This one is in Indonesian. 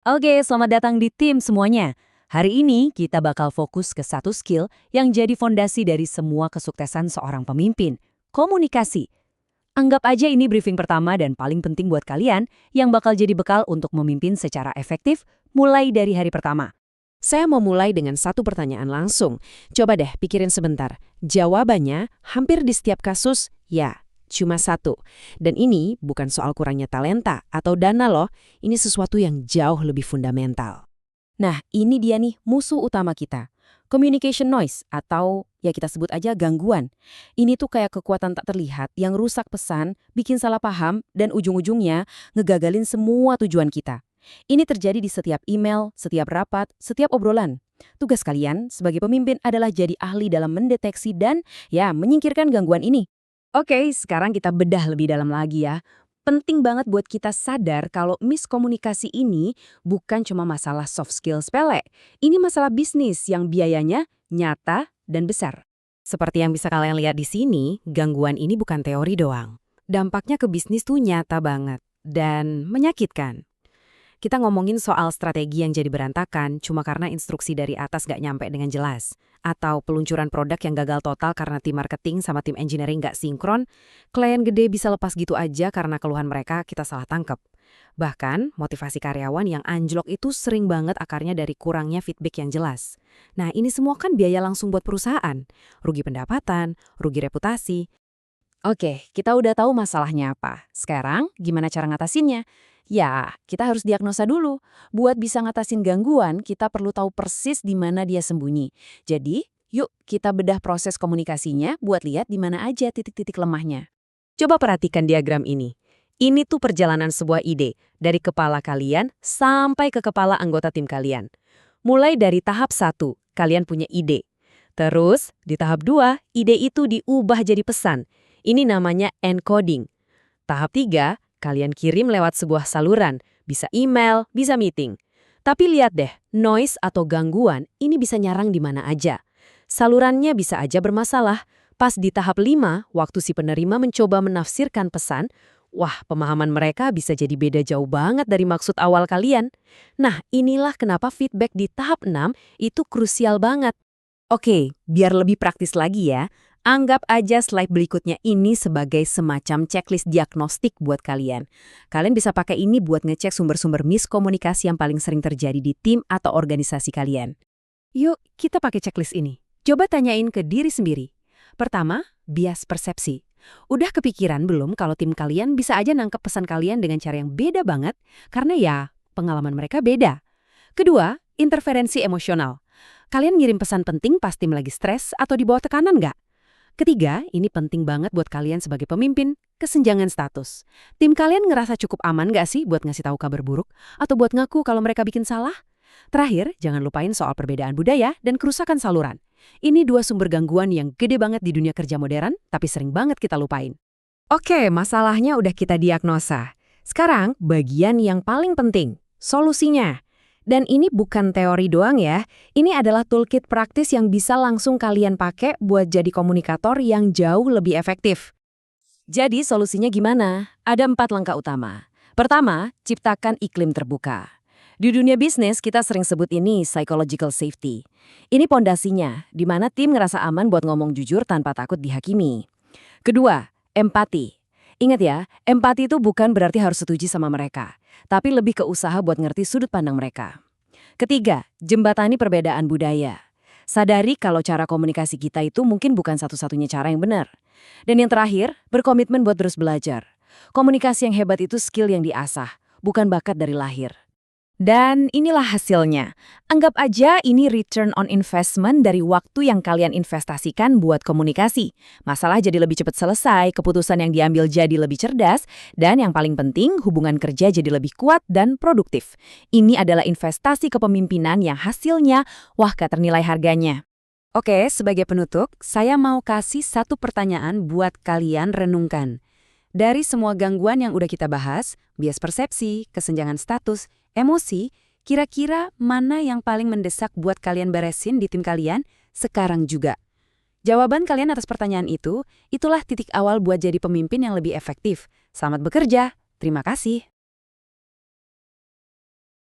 Oke, selamat datang di tim semuanya. Hari ini kita bakal fokus ke satu skill yang jadi fondasi dari semua kesuksesan seorang pemimpin, komunikasi. Anggap aja ini briefing pertama dan paling penting buat kalian yang bakal jadi bekal untuk memimpin secara efektif mulai dari hari pertama. Saya mau mulai dengan satu pertanyaan langsung. Coba deh pikirin sebentar. Jawabannya hampir di setiap kasus, ya, cuma satu. Dan ini bukan soal kurangnya talenta atau dana loh, ini sesuatu yang jauh lebih fundamental. Nah, ini dia nih musuh utama kita. Communication noise atau ya kita sebut aja gangguan. Ini tuh kayak kekuatan tak terlihat yang rusak pesan, bikin salah paham, dan ujung-ujungnya ngegagalin semua tujuan kita. Ini terjadi di setiap email, setiap rapat, setiap obrolan. Tugas kalian sebagai pemimpin adalah jadi ahli dalam mendeteksi dan ya menyingkirkan gangguan ini. Oke, sekarang kita bedah lebih dalam lagi ya. Penting banget buat kita sadar kalau miskomunikasi ini bukan cuma masalah soft skill sepele. Ini masalah bisnis yang biayanya nyata dan besar. Seperti yang bisa kalian lihat di sini, gangguan ini bukan teori doang. Dampaknya ke bisnis tuh nyata banget dan menyakitkan. Kita ngomongin soal strategi yang jadi berantakan cuma karena instruksi dari atas gak nyampe dengan jelas. Atau peluncuran produk yang gagal total karena tim marketing sama tim engineering gak sinkron, klien gede bisa lepas gitu aja karena keluhan mereka kita salah tangkep. Bahkan, motivasi karyawan yang anjlok itu sering banget akarnya dari kurangnya feedback yang jelas. Nah, ini semua kan biaya langsung buat perusahaan. Rugi pendapatan, rugi reputasi. Oke, kita udah tahu masalahnya apa. Sekarang, gimana cara ngatasinnya? Ya, kita harus diagnosa dulu. Buat bisa ngatasin gangguan, kita perlu tahu persis di mana dia sembunyi. Jadi, yuk kita bedah proses komunikasinya buat lihat di mana aja titik-titik lemahnya. Coba perhatikan diagram ini. Ini tuh perjalanan sebuah ide, dari kepala kalian sampai ke kepala anggota tim kalian. Mulai dari tahap 1, kalian punya ide. Terus, di tahap 2, ide itu diubah jadi pesan. Ini namanya encoding. Tahap 3, kalian kirim lewat sebuah saluran, bisa email, bisa meeting. Tapi lihat deh, noise atau gangguan ini bisa nyarang di mana aja. Salurannya bisa aja bermasalah. Pas di tahap 5, waktu si penerima mencoba menafsirkan pesan, wah, pemahaman mereka bisa jadi beda jauh banget dari maksud awal kalian. Nah, inilah kenapa feedback di tahap 6 itu krusial banget. Oke, biar lebih praktis lagi ya, anggap aja slide berikutnya ini sebagai semacam checklist diagnostik buat kalian. Kalian bisa pakai ini buat ngecek sumber-sumber miskomunikasi yang paling sering terjadi di tim atau organisasi kalian. Yuk, kita pakai checklist ini. Coba tanyain ke diri sendiri. Pertama, bias persepsi. Udah kepikiran belum kalau tim kalian bisa aja nangkep pesan kalian dengan cara yang beda banget? Karena ya, pengalaman mereka beda. Kedua, interferensi emosional. Kalian ngirim pesan penting pas tim lagi stres atau di bawah tekanan nggak? Ketiga, ini penting banget buat kalian sebagai pemimpin, kesenjangan status. Tim kalian ngerasa cukup aman nggak sih buat ngasih tahu kabar buruk? Atau buat ngaku kalau mereka bikin salah? Terakhir, jangan lupain soal perbedaan budaya dan kerusakan saluran. Ini dua sumber gangguan yang gede banget di dunia kerja modern, tapi sering banget kita lupain. Oke, masalahnya udah kita diagnosa. Sekarang, bagian yang paling penting, solusinya. Dan ini bukan teori doang ya, ini adalah toolkit praktis yang bisa langsung kalian pakai buat jadi komunikator yang jauh lebih efektif. Jadi solusinya gimana? Ada 4 langkah utama. Pertama, ciptakan iklim terbuka. Di dunia bisnis, kita sering sebut ini psychological safety. Ini pondasinya, di mana tim ngerasa aman buat ngomong jujur tanpa takut dihakimi. Kedua, empati. Ingat ya, empati itu bukan berarti harus setuju sama mereka, tapi lebih ke usaha buat ngerti sudut pandang mereka. Ketiga, jembatani perbedaan budaya. Sadari kalau cara komunikasi kita itu mungkin bukan satu-satunya cara yang benar. Dan yang terakhir, berkomitmen buat terus belajar. Komunikasi yang hebat itu skill yang diasah, bukan bakat dari lahir. Dan inilah hasilnya. Anggap aja ini return on investment dari waktu yang kalian investasikan buat komunikasi. Masalah jadi lebih cepat selesai, keputusan yang diambil jadi lebih cerdas, dan yang paling penting, hubungan kerja jadi lebih kuat dan produktif. Ini adalah investasi kepemimpinan yang hasilnya, wah gak ternilai harganya. Oke, sebagai penutup, saya mau kasih satu pertanyaan buat kalian renungkan. Dari semua gangguan yang udah kita bahas, bias persepsi, kesenjangan status, emosi, kira-kira mana yang paling mendesak buat kalian beresin di tim kalian sekarang juga? Jawaban kalian atas pertanyaan itu, itulah titik awal buat jadi pemimpin yang lebih efektif. Selamat bekerja, terima kasih.